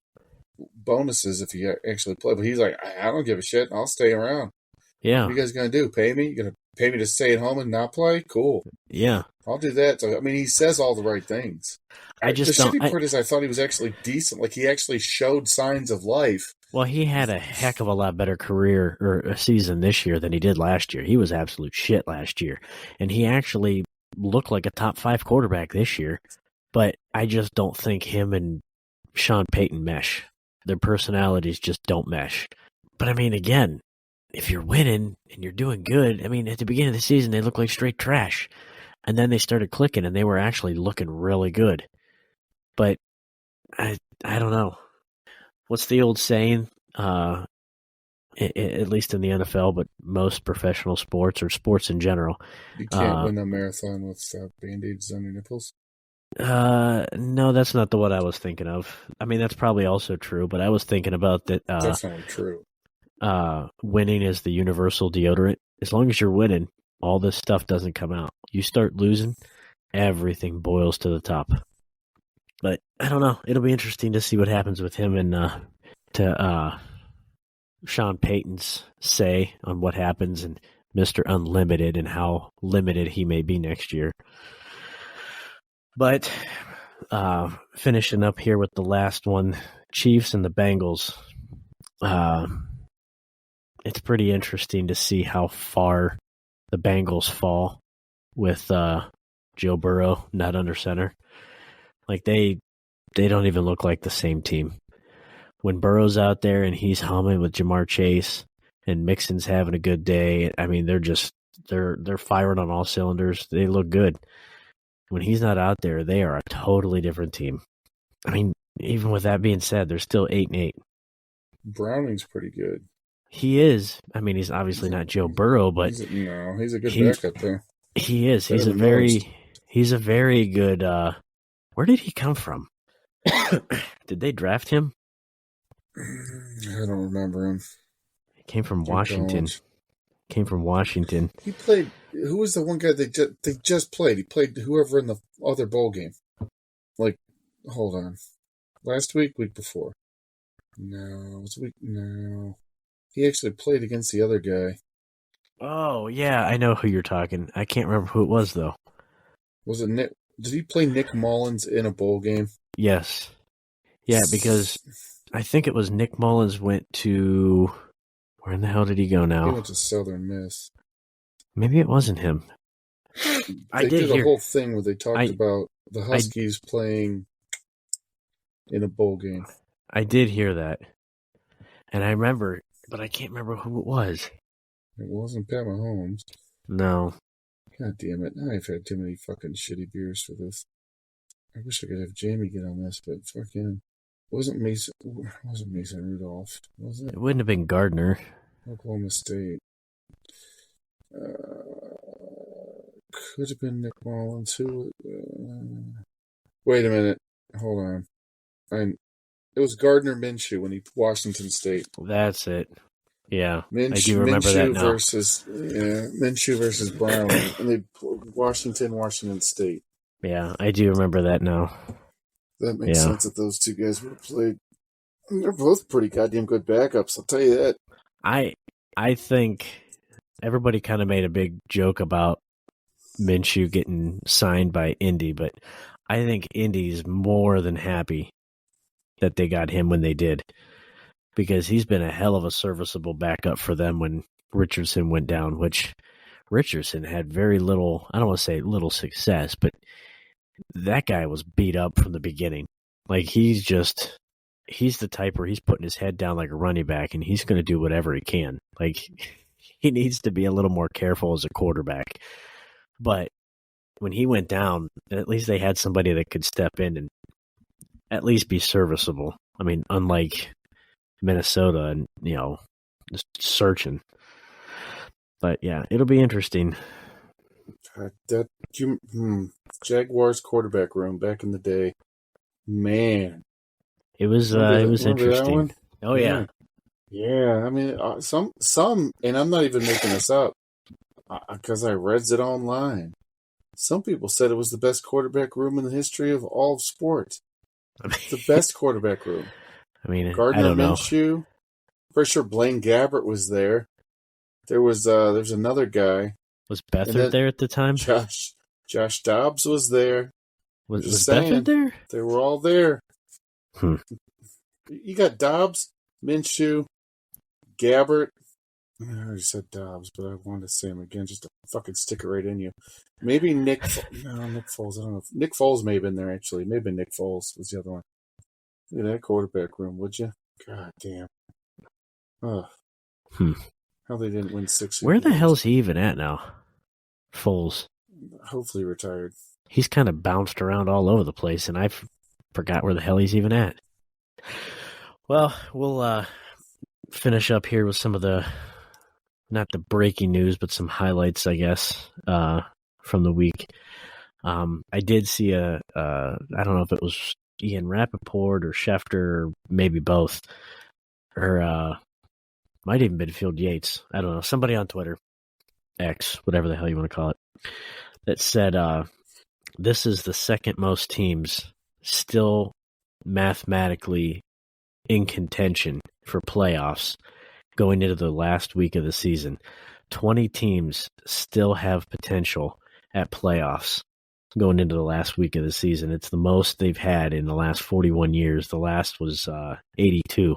bonuses if he actually play, but he's like, I don't give a shit. I'll stay around. Yeah. What are you guys gonna do? Pay me? You gonna pay me to stay at home and not play? Cool. Yeah. I'll do that. So, I mean, he says all the right things. The shitty part is I thought he was actually decent. He actually showed signs of life. Well, he had a heck of a lot better career or a season this year than he did last year. He was absolute shit last year. And he actually looked like a top 5 quarterback this year. But I just don't think him and Sean Payton mesh. Their personalities just don't mesh. But I mean, again, if you're winning and you're doing good, I mean, at the beginning of the season, they looked like straight trash. And then they started clicking and they were actually looking really good. But I don't know. What's the old saying? At least in the NFL, but most professional sports or sports in general. You can't win a marathon with Band-Aids on your nipples. No, that's not the one I was thinking of. I mean, that's probably also true, but I was thinking about that. That's not true. Winning is the universal deodorant. As long as you're winning, all this stuff doesn't come out. You start losing, everything boils to the top. But I don't know. It'll be interesting to see what happens with him and Sean Payton's say on what happens and Mr. Unlimited and how limited he may be next year. But finishing up here with the last one, Chiefs and the Bengals. It's pretty interesting to see how far the Bengals fall with Joe Burrow not under center. Like they don't even look like the same team. When Burrow's out there and he's humming with Jamar Chase and Mixon's having a good day, I mean they're firing on all cylinders. They look good. When he's not out there, they are a totally different team. I mean, even with that being said, they're still 8-8. Browning's pretty good. He is. I mean, he's obviously not Joe Burrow, but he's a good backup there. He is. He's a very good. Where did he come from? Did they draft him? I don't remember him. He came from Washington. He played. Who was the one guy they just played? He played whoever in the other bowl game. Like, hold on. Last week before. No, it was no. He actually played against the other guy. Oh, yeah, I know who you're talking. I can't remember who it was, though. Was it Nick? Did he play Nick Mullins in a bowl game? Yes. Yeah, because I think it was Nick Mullins went to... Where in the hell did he go now? He went to Southern Miss. Maybe it wasn't him. They did a whole thing where they talked about the Huskies playing in a bowl game. I did hear that. And I remember, but I can't remember who it was. It wasn't Pat Mahomes. No. God damn it. I've had too many fucking shitty beers for this. I wish I could have Jamie get on this, but fucking... It wasn't Mason Rudolph, was it? It wouldn't have been Gardner. Oklahoma State. Could have been Nick Mullins. Wait a minute. Hold on. It was Gardner Minshew when he Washington State. That's it. Yeah, I do remember that now. Minshew versus Brown, and they Washington State. Yeah, I do remember that now. That makes sense that those two guys would have played. I mean, they're both pretty goddamn good backups, I'll tell you that. I think everybody kind of made a big joke about Minshew getting signed by Indy, but I think Indy's more than happy that they got him when they did, because he's been a hell of a serviceable backup for them when Richardson went down, which Richardson had very little, I don't want to say little success, but that guy was beat up from the beginning. Like, he's the type where he's putting his head down like a running back, and he's going to do whatever he can. Like, he needs to be a little more careful as a quarterback. But when he went down, at least they had somebody that could step in and at least be serviceable. I mean, unlike Minnesota and, just searching. But yeah, it'll be interesting. Jaguars quarterback room back in the day, man. It was interesting. Oh yeah. Yeah. I mean, some, and I'm not even making this up because I read it online. Some people said it was the best quarterback room in the history of all of sports. The best quarterback room. I mean, Gardner I don't Minshew. know. For sure, Blaine Gabbert was there. There's another guy. Was Beathard there at the time? Josh Dobbs was there. Was Beathard there? They were all there. You got Dobbs, Minshew, Gabbert. I already said Dobbs, but I wanted to say him again just to fucking stick it right in you. Maybe Nick Foles. No, Nick Foles. I don't know. Nick Foles may have been there, actually. Maybe Nick Foles was the other one. Look at that quarterback room, would you? God damn. Ugh. How they didn't win 6 Where the hell's he even at now? Foles. Hopefully retired. He's kind of bounced around all over the place, and I forgot where the hell he's even at. Well, we'll finish up here with some of the, not the breaking news, but some highlights, I guess, from the week. I did see I don't know if it was Ian Rappaport or Schefter, or maybe both, or might even been Field Yates. I don't know. Somebody on Twitter, X, whatever the hell you want to call it, that said this is the second most teams still mathematically in contention for playoffs going into the last week of the season. 20 teams still have potential at playoffs going into the last week of the season. It's the most they've had in the last 41 years. The last was 82.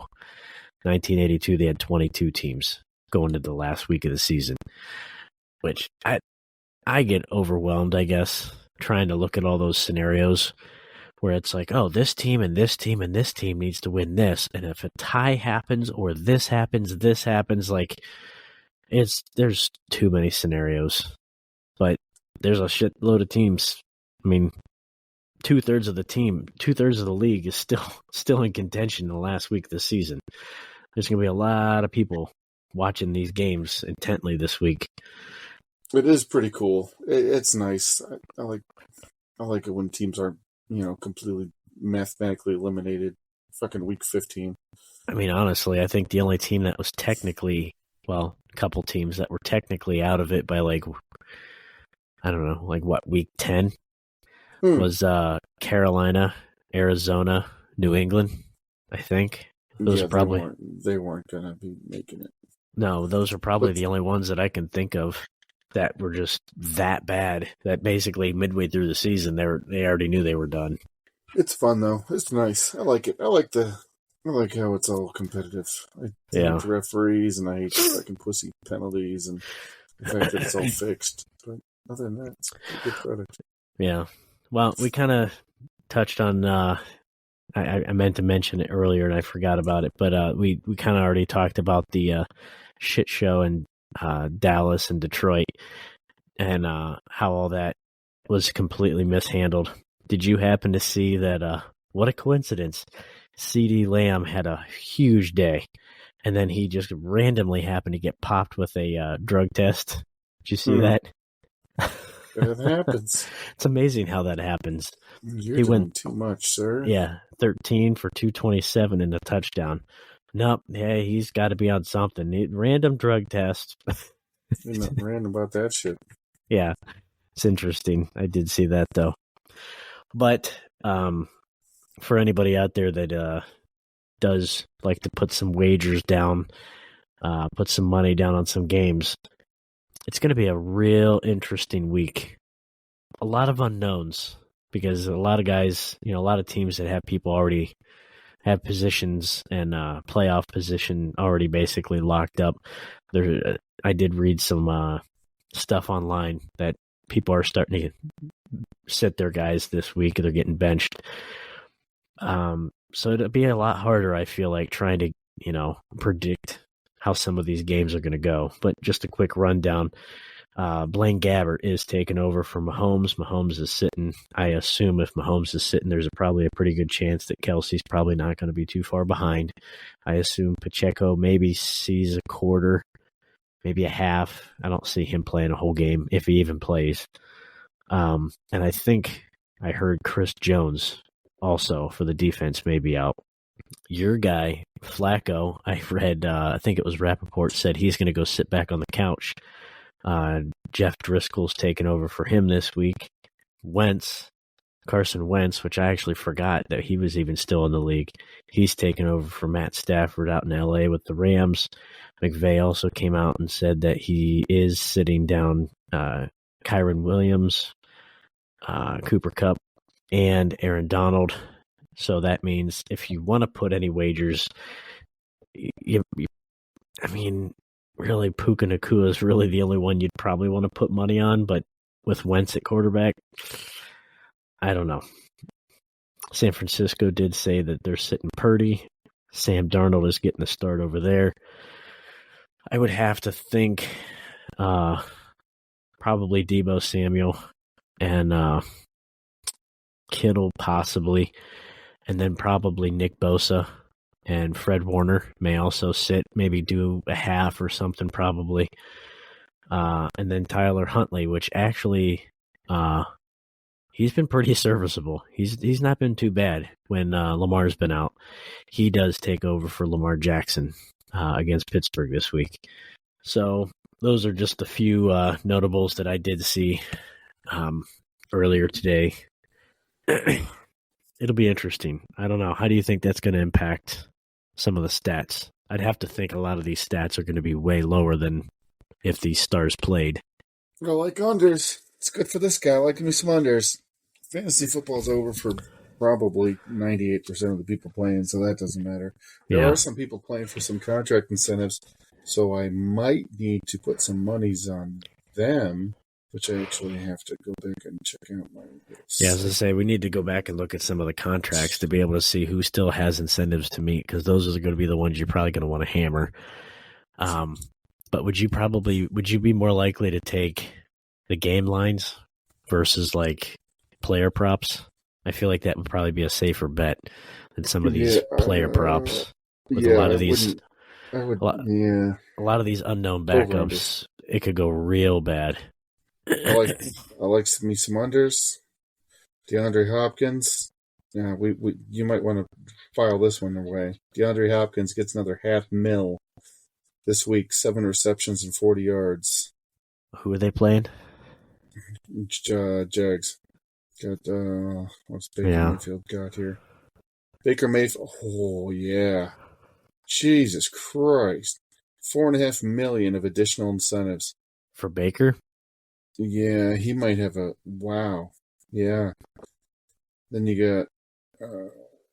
1982, they had 22 teams going into the last week of the season, which I get overwhelmed, I guess, trying to look at all those scenarios where it's like, oh, this team and this team and this team needs to win this. And if a tie happens or this happens, like there's too many scenarios. But there's a shitload of teams. I mean, two-thirds of the league is still in contention in the last week of the season. There's going to be a lot of people watching these games intently this week. It is pretty cool. It's nice. I like it when teams aren't, completely mathematically eliminated. Fucking week 15. I mean, honestly, I think the only team that was technically, a couple teams that were technically out of it by week 10 was Carolina, Arizona, New England, I think. Those they weren't going to be making it. No, those are probably the only ones that I can think of that were just that bad that basically midway through the season they already knew they were done. It's fun though. It's nice. I like it. I like how it's all competitive. I hate the referees and I hate the fucking pussy penalties and the fact that it's all fixed. But other than that, it's a good product. Yeah. Well, we kind of touched on. I meant to mention it earlier and I forgot about it, but we kind of already talked about the shit show in Dallas and Detroit and how all that was completely mishandled. Did you happen to see that? What a coincidence. CeeDee Lamb had a huge day and then he just randomly happened to get popped with a drug test. Did you see that? It happens. It's amazing how that happens. He went too much, sir. Yeah, 13 for 227 and a touchdown. Nope, yeah, he's got to be on something. Random drug test. You're not random about that shit. Yeah, it's interesting. I did see that though. But for anybody out there that does like to put some wagers down, put some money down on some games, it's going to be a real interesting week. A lot of unknowns because a lot of guys, a lot of teams that have people already have positions and playoff position already basically locked up. I did read some stuff online that people are starting to sit their guys this week. They're getting benched. So it'll be a lot harder, I feel like, trying to, predict how some of these games are going to go. But just a quick rundown. Blaine Gabbert is taking over for Mahomes. Mahomes is sitting. I assume if Mahomes is sitting, there's probably a pretty good chance that Kelsey's probably not going to be too far behind. I assume Pacheco maybe sees a quarter, maybe a half. I don't see him playing a whole game if he even plays. And I think I heard Chris Jones also for the defense may be out. Your guy, Flacco, I read, I think it was Rappaport, said he's going to go sit back on the couch. Jeff Driscoll's taken over for him this week. Carson Wentz, which I actually forgot that he was even still in the league. He's taken over for Matt Stafford out in LA with the Rams. McVay also came out and said that he is sitting down Kyron Williams, Cooper Kupp, and Aaron Donald. So that means if you want to put any wagers, I mean, really, Puka Nacua is really the only one you'd probably want to put money on, but with Wentz at quarterback, I don't know. San Francisco did say that they're sitting Purdy. Sam Darnold is getting the start over there. I would have to think probably Deebo Samuel and Kittle possibly, and then probably Nick Bosa and Fred Warner may also sit, maybe do a half or something probably. And then Tyler Huntley, which actually he's been pretty serviceable. He's not been too bad when Lamar's been out. He does take over for Lamar Jackson against Pittsburgh this week. So those are just a few notables that I did see earlier today. It'll be interesting. I don't know. How do you think that's going to impact some of the stats? I'd have to think a lot of these stats are going to be way lower than if these stars played. I like unders. It's good for this guy. I like me some unders. Fantasy football's over for probably 98% of the people playing, so that doesn't matter. There are some people playing for some contract incentives, so I might need to put some monies on them, which I actually have to go back and check out my bills. Yeah, as I say, we need to go back and look at some of the contracts to be able to see who still has incentives to meet, because those are going to be the ones you're probably going to want to hammer. But would you be more likely to take the game lines versus like player props? I feel like that would probably be a safer bet than some of these player props. With a lot of these, a lot of these unknown backups, it could go real bad. I like me some unders. DeAndre Hopkins. Yeah, you might want to file this one away. DeAndre Hopkins gets another $500,000 this week. 7 receptions and 40 yards. Who are they playing? Jags. Got what's Baker Mayfield got here? Baker Mayfield. Oh yeah, Jesus Christ! $4.5 million of additional incentives for Baker. Yeah, he might have a wow. Yeah. Then you got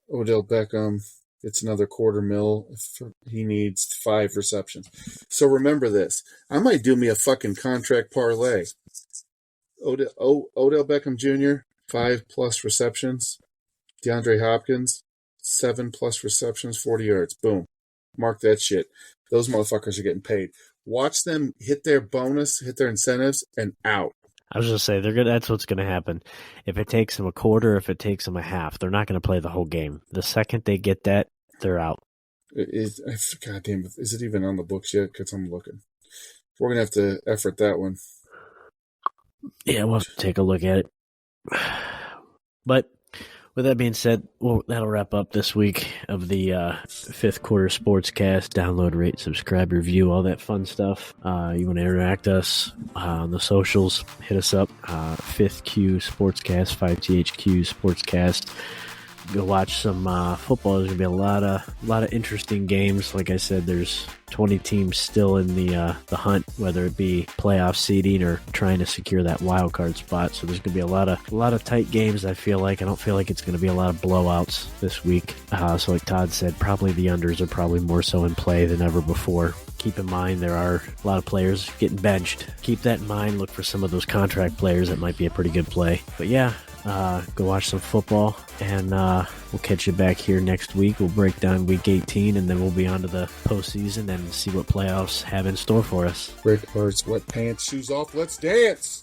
Odell Beckham. It's another $250,000. He needs 5 receptions. So remember this. I might do me a fucking contract parlay. Odell Beckham Jr., 5+ receptions. DeAndre Hopkins, 7+ receptions, 40 yards. Boom. Mark that shit. Those motherfuckers are getting paid. Watch them hit their bonus, hit their incentives, and out. I was just say that's what's going to happen. If it takes them a quarter, if it takes them a half, they're not going to play the whole game. The second they get that, they're out. God damn it. Is it even on the books yet? Because I'm looking. We're going to have to effort that one. Yeah, we'll have to take a look at it. But with that being said, that'll wrap up this week of the Fifth Quarter Sportscast. Download, rate, subscribe, review, all that fun stuff. You want to interact us on the socials, hit us up. 5th Sportscast, 5THQ Sportscast. Go watch some football. There's going to be a lot of interesting games. Like I said, there's 20 teams still in the hunt, whether it be playoff seeding or trying to secure that wild card spot. So there's going to be a lot of tight games. I don't feel like it's going to be a lot of blowouts this week. So like Todd said, probably the unders are probably more so in play than ever before. Keep in mind there are a lot of players getting benched. Keep that in mind. Look for some of those contract players. That might be a pretty good play. But yeah, go watch some football, and we'll catch you back here next week. We'll break down Week 18, and then we'll be on to the postseason and see what playoffs have in store for us. Red cards, wet pants, shoes off, let's dance!